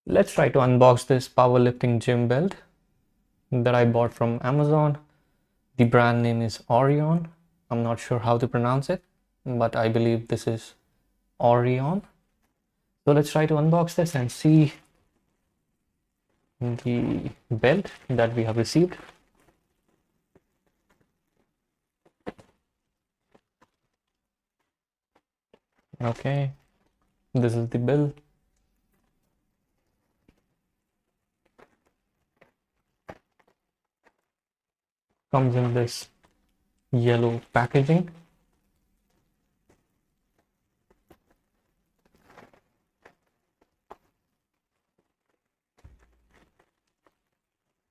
Let's try to unbox this powerlifting gym belt that I bought from Amazon. The brand name is Aurion. I'm not sure how to pronounce it, but I believe this is Aurion. So let's try to unbox this and see the belt that we have received. Okay, this is the bill. Comes in this yellow packaging.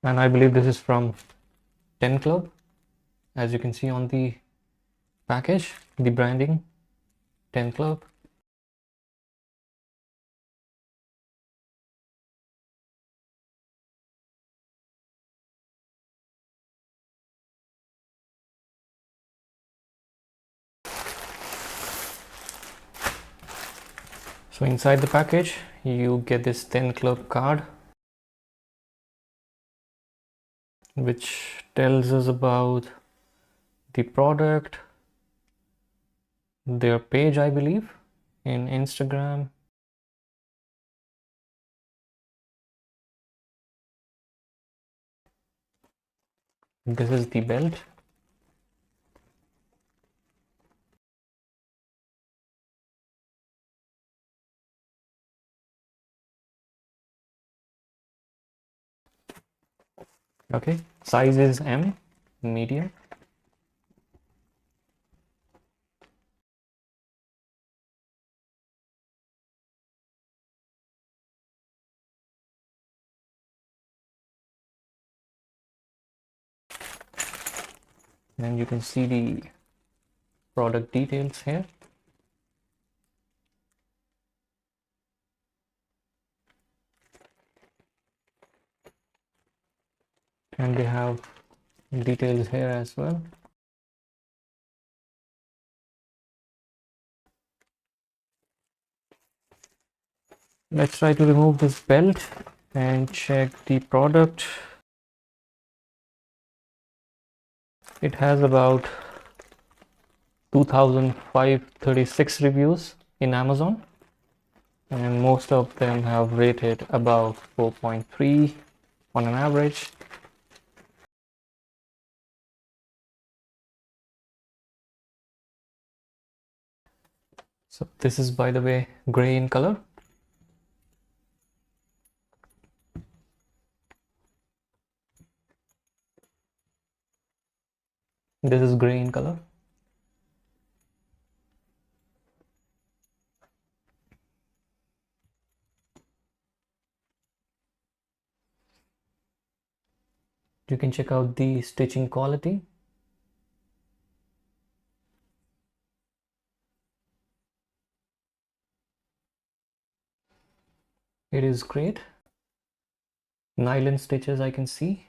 And I believe this is from 10 Club. As you can see on the package, the branding 10 Club. So inside the package, you get this 10 Club card, which tells us about the product, their page, I believe, in Instagram. This is the belt. Okay, size is M, medium. And you can see the product details here. And they have details here as well. Let's try to remove this belt and check the product. It has about 2,536 reviews in Amazon, and most of them have rated about 4.3 on an average. So this is, by the way, gray in color. This is gray in color. You can check out the stitching quality. It is great. Nylon stitches I can see.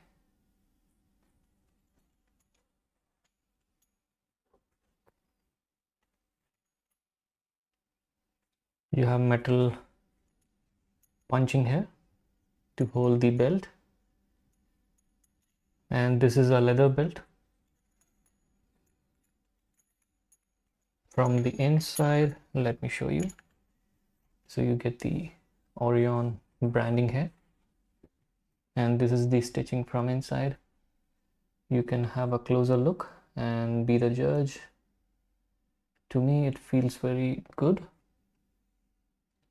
You have metal punching here to hold the belt. And this is a leather belt. From the inside, let me show you. So you get the Aurion branding here. And this is the stitching from inside. You can have a closer look and be the judge. To me, it feels very good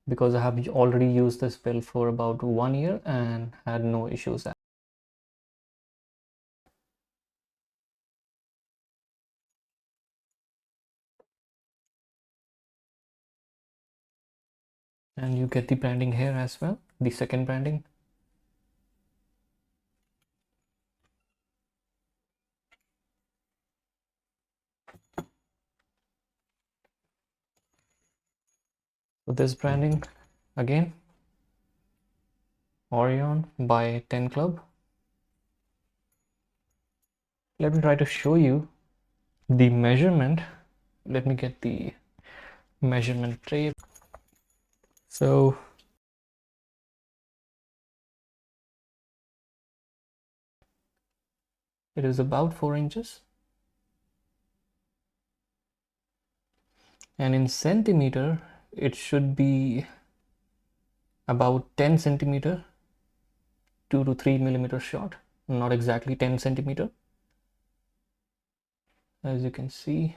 because I have already used this belt for about 1 year and had no issues. And you get the branding here as well, the second branding. So this branding again, Aurion by 10 Club. Let me try to show you the measurement. Let me get the measurement tape. So it is about 4 inches. And in centimeter, it should be about 10 centimeter, 2 to 3 millimeter short, not exactly 10 centimeter. As you can see,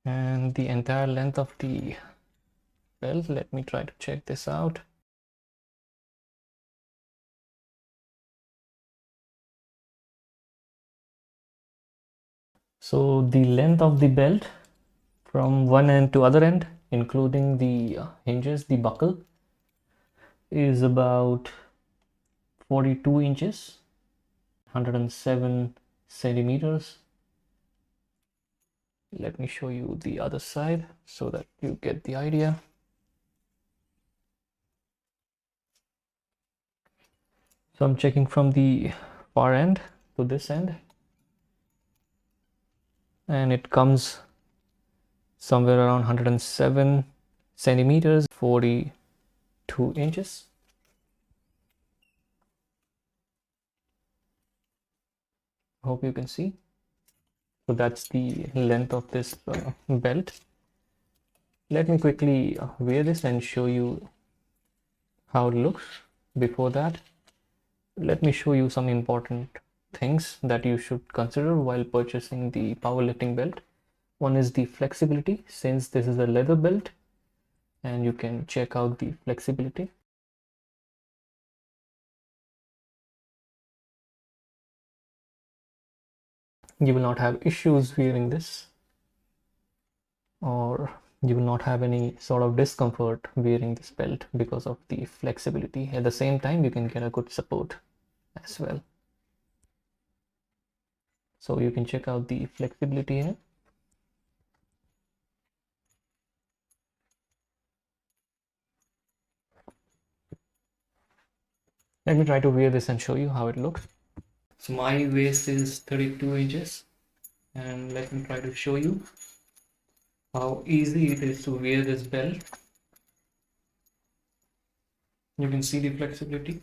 and the entire length of the belt, let me try to check this out. So the length of the belt from one end to other end, including the hinges, the buckle, is about 42 inches, 107 centimeters. Let me show you the other side so that you get the idea. So I'm checking from the far end to this end, and it comes somewhere around 107 centimeters, 42 inches. Hope you can see. So that's the length of this belt. Let me quickly wear this and show you how it looks. Before that, let me show you some important things that you should consider while purchasing the powerlifting belt. One is the flexibility, since this is a leather belt, and you can check out the flexibility. You will not have issues wearing this, or you will not have any sort of discomfort wearing this belt because of the flexibility. At the same time, you can get a good support as well. So you can check out the flexibility in it. Let me try to wear this and show you how it looks. So my waist is 32 inches, and let me try to show you how easy it is to wear this belt. You can see the flexibility.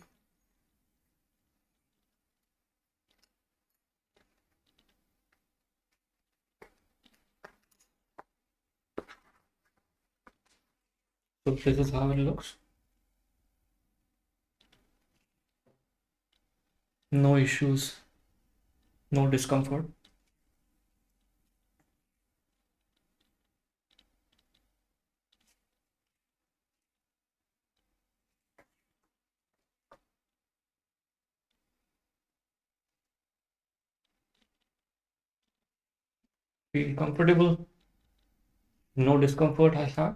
So this is how it looks. No issues, no discomfort. Feel comfortable, no discomfort I have.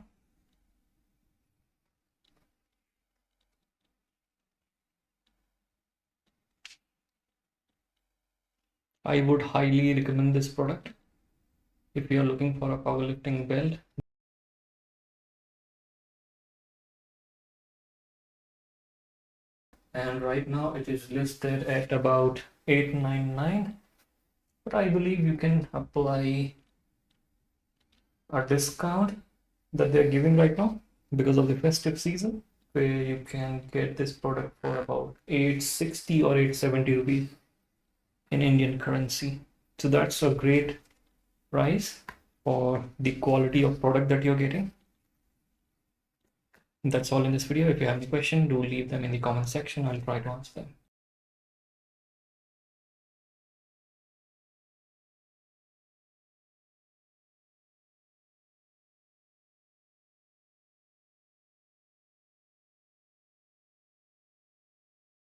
I would highly recommend this product if you are looking for a powerlifting belt. And right now it is listed at about $899, but I believe you can apply a discount that they're giving right now because of the festive season, where you can get this product for about 860 or 870 rupees in Indian currency. So that's a great price for the quality of product that you're getting. That's all in this video. If you have any question, do leave them in the comment section. I'll try to answer them.